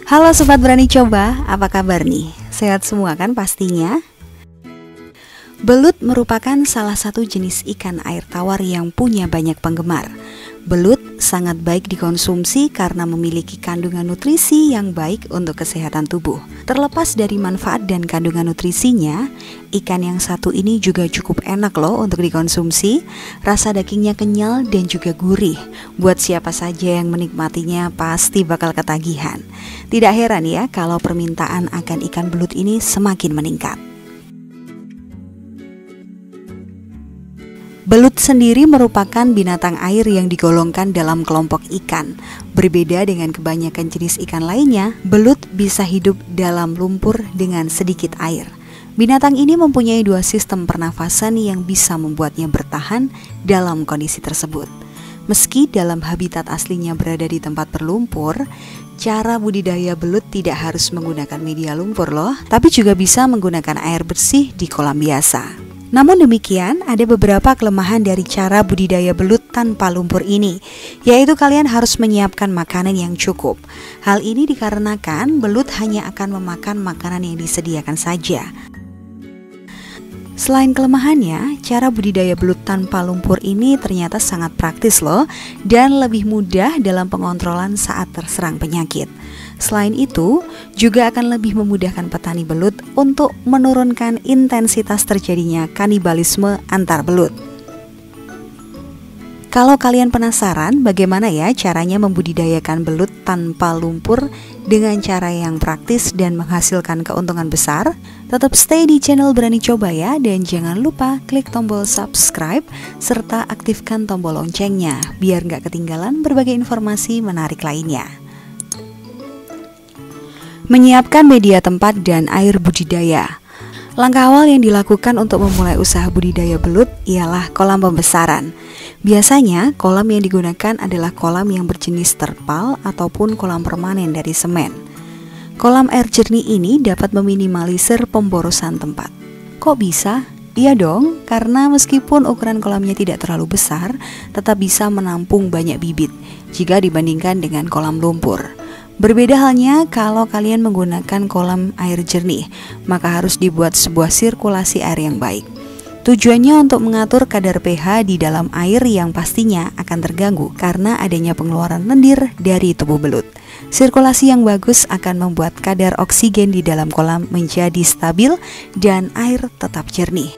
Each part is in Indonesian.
Halo Sobat Berani Coba, apa kabar nih? Sehat semua kan pastinya? Belut merupakan salah satu jenis ikan air tawar yang punya banyak penggemar. Belut sangat baik dikonsumsi karena memiliki kandungan nutrisi yang baik untuk kesehatan tubuh. Terlepas dari manfaat dan kandungan nutrisinya, ikan yang satu ini juga cukup enak loh untuk dikonsumsi. Rasa dagingnya kenyal dan juga gurih. Buat siapa saja yang menikmatinya pasti bakal ketagihan. Tidak heran ya kalau permintaan akan ikan belut ini semakin meningkat. Belut sendiri merupakan binatang air yang digolongkan dalam kelompok ikan. Berbeda dengan kebanyakan jenis ikan lainnya, belut bisa hidup dalam lumpur dengan sedikit air. Binatang ini mempunyai dua sistem pernafasan yang bisa membuatnya bertahan dalam kondisi tersebut. Meski dalam habitat aslinya berada di tempat berlumpur, cara budidaya belut tidak harus menggunakan media lumpur loh, tapi juga bisa menggunakan air bersih di kolam biasa. Namun demikian, ada beberapa kelemahan dari cara budidaya belut tanpa lumpur ini, yaitu kalian harus menyiapkan makanan yang cukup. Hal ini dikarenakan belut hanya akan memakan makanan yang disediakan saja. Selain kelemahannya, cara budidaya belut tanpa lumpur ini ternyata sangat praktis loh, dan lebih mudah dalam pengontrolan saat terserang penyakit. Selain itu, juga akan lebih memudahkan petani belut untuk menurunkan intensitas terjadinya kanibalisme antar belut. Kalau kalian penasaran bagaimana ya caranya membudidayakan belut tanpa lumpur dengan cara yang praktis dan menghasilkan keuntungan besar, tetap stay di channel Berani Coba ya, dan jangan lupa klik tombol subscribe serta aktifkan tombol loncengnya biar nggak ketinggalan berbagai informasi menarik lainnya. Menyiapkan media tempat dan air budidaya. Langkah awal yang dilakukan untuk memulai usaha budidaya belut ialah kolam pembesaran. Biasanya kolam yang digunakan adalah kolam yang berjenis terpal ataupun kolam permanen dari semen. Kolam air jernih ini dapat meminimalisir pemborosan tempat. Kok bisa? Iya dong, karena meskipun ukuran kolamnya tidak terlalu besar, tetap bisa menampung banyak bibit jika dibandingkan dengan kolam lumpur. Berbeda halnya kalau kalian menggunakan kolam air jernih, maka harus dibuat sebuah sirkulasi air yang baik. Tujuannya untuk mengatur kadar pH di dalam air yang pastinya akan terganggu karena adanya pengeluaran lendir dari tubuh belut. Sirkulasi yang bagus akan membuat kadar oksigen di dalam kolam menjadi stabil dan air tetap jernih.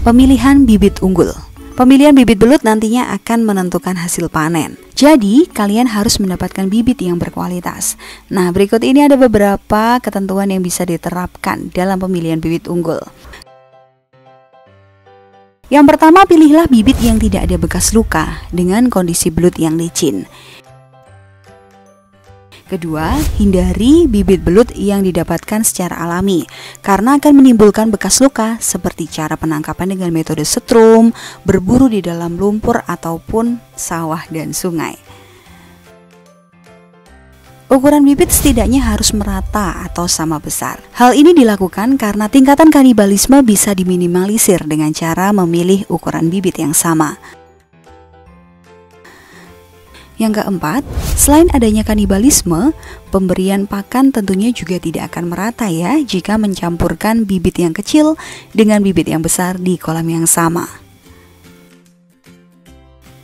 Pemilihan bibit unggul. Pemilihan bibit belut nantinya akan menentukan hasil panen. Jadi, kalian harus mendapatkan bibit yang berkualitas. Nah, berikut ini ada beberapa ketentuan yang bisa diterapkan dalam pemilihan bibit unggul. Yang pertama, pilihlah bibit yang tidak ada bekas luka dengan kondisi belut yang licin. Kedua, hindari bibit belut yang didapatkan secara alami karena akan menimbulkan bekas luka seperti cara penangkapan dengan metode setrum, berburu di dalam lumpur ataupun sawah dan sungai. Ukuran bibit setidaknya harus merata atau sama besar. Hal ini dilakukan karena tingkatan kanibalisme bisa diminimalisir dengan cara memilih ukuran bibit yang sama. Yang keempat, selain adanya kanibalisme, pemberian pakan tentunya juga tidak akan merata ya jika mencampurkan bibit yang kecil dengan bibit yang besar di kolam yang sama.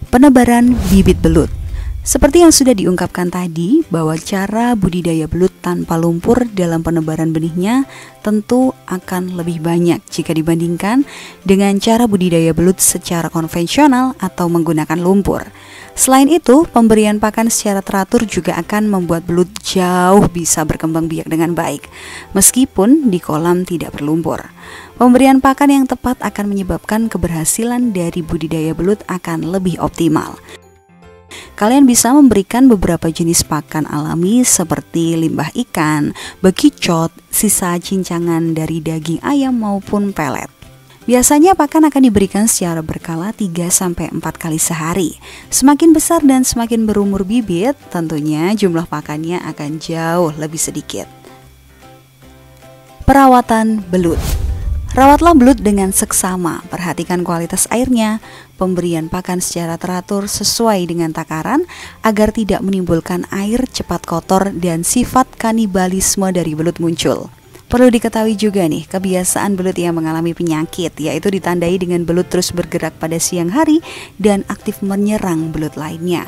Penebaran bibit belut. Seperti yang sudah diungkapkan tadi, bahwa cara budidaya belut tanpa lumpur dalam penebaran benihnya tentu akan lebih banyak jika dibandingkan dengan cara budidaya belut secara konvensional atau menggunakan lumpur. Selain itu, pemberian pakan secara teratur juga akan membuat belut jauh bisa berkembang biak dengan baik, meskipun di kolam tidak berlumpur. Pemberian pakan yang tepat akan menyebabkan keberhasilan dari budidaya belut akan lebih optimal. Kalian bisa memberikan beberapa jenis pakan alami seperti limbah ikan, bekicot, sisa cincangan dari daging ayam maupun pelet. Biasanya pakan akan diberikan secara berkala 3-4 kali sehari. Semakin besar dan semakin berumur bibit, tentunya jumlah pakannya akan jauh lebih sedikit. Perawatan belut. Rawatlah belut dengan seksama, perhatikan kualitas airnya, pemberian pakan secara teratur sesuai dengan takaran agar tidak menimbulkan air cepat kotor dan sifat kanibalisme dari belut muncul. Perlu diketahui juga nih, kebiasaan belut yang mengalami penyakit yaitu ditandai dengan belut terus bergerak pada siang hari dan aktif menyerang belut lainnya.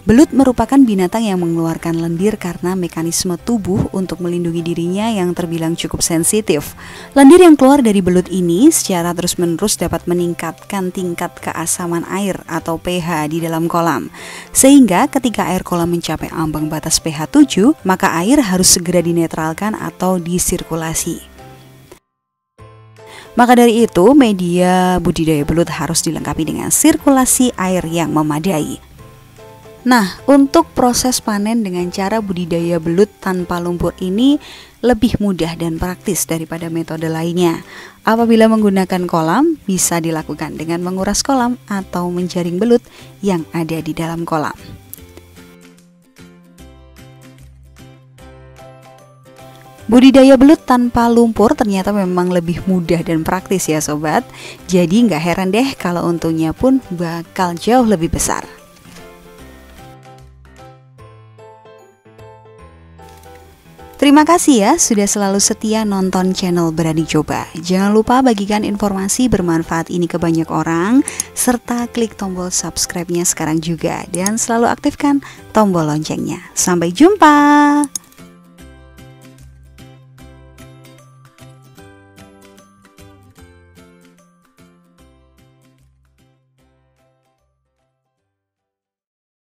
Belut merupakan binatang yang mengeluarkan lendir karena mekanisme tubuh untuk melindungi dirinya yang terbilang cukup sensitif. Lendir yang keluar dari belut ini secara terus-menerus dapat meningkatkan tingkat keasaman air atau pH di dalam kolam. Sehingga ketika air kolam mencapai ambang batas pH 7, maka air harus segera dinetralkan atau disirkulasi. Maka dari itu, media budidaya belut harus dilengkapi dengan sirkulasi air yang memadai. Nah, untuk proses panen dengan cara budidaya belut tanpa lumpur ini lebih mudah dan praktis daripada metode lainnya. Apabila menggunakan kolam, bisa dilakukan dengan menguras kolam atau menjaring belut yang ada di dalam kolam. Budidaya belut tanpa lumpur ternyata memang lebih mudah dan praktis ya sobat. Jadi nggak heran deh kalau untungnya pun bakal jauh lebih besar. Terima kasih ya sudah selalu setia nonton channel Berani Coba. Jangan lupa bagikan informasi bermanfaat ini ke banyak orang, serta klik tombol subscribe-nya sekarang juga, dan selalu aktifkan tombol loncengnya. Sampai jumpa!